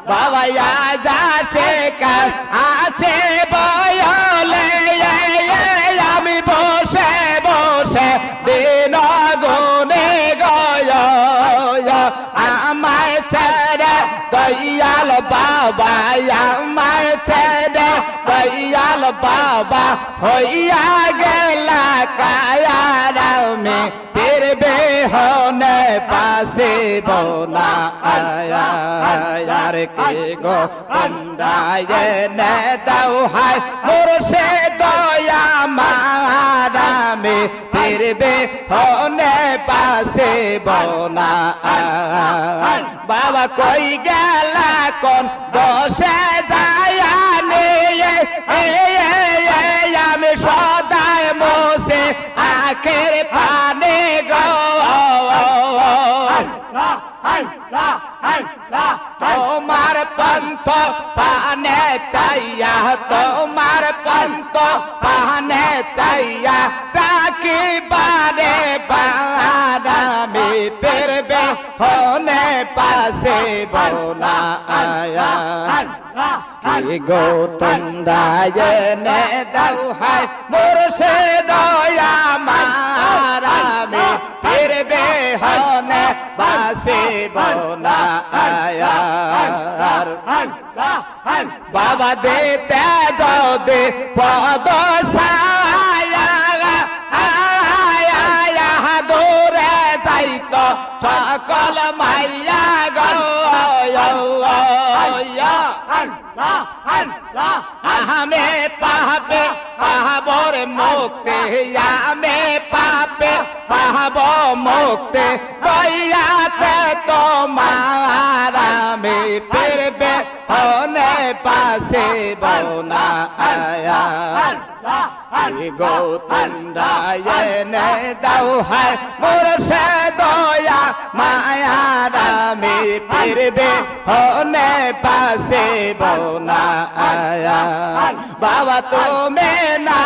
বাবা যাচ্ছে কার আছে বয়লে আমি বসে বসে দিন গুনে গয় আমায় ছেড়ে দয়াল বাবা আমায় ছেড়ে দয়াল বাবা হইয়া গেলা কায়ার আমি ফিরবে হনে পাশে বোনা আয়ার কে গো কন্দায়ে নে দাও হায় মুর্শে দয়া মারামে ফিরবে হনে পাশে বোনা বাবা কই গেলা কোন দোষে যায়ানে আমি সদায় মোসে আখের পানে গো তোমার পন্থ পানে চাইয়া তোমার পন্থ পানে চাইয়া তাকি বারে বারামে ফিরবে হনে পাশে বোনা আয়া কি গো তোমরা এনে দাও হায় মুর্শে দয়া মারামে ফিরবে হনে পাশে বোনা আয়া বাবা দেতে দে পদ সায়া আয়া দূরে যাইত সকল মাইয়া গো আহমে পাবে পাবর মুক্তি আমে পাবে পাব মুক্তি দয়াতে তোমার আমি ফিরবে হনে পাশে বোনা আয়া গো তোমরা এনে দাও হায় মুর্শে দয়া মায়ার আমি ফিরবে হনে পাশে বোনা আয়া বাবা তুমি না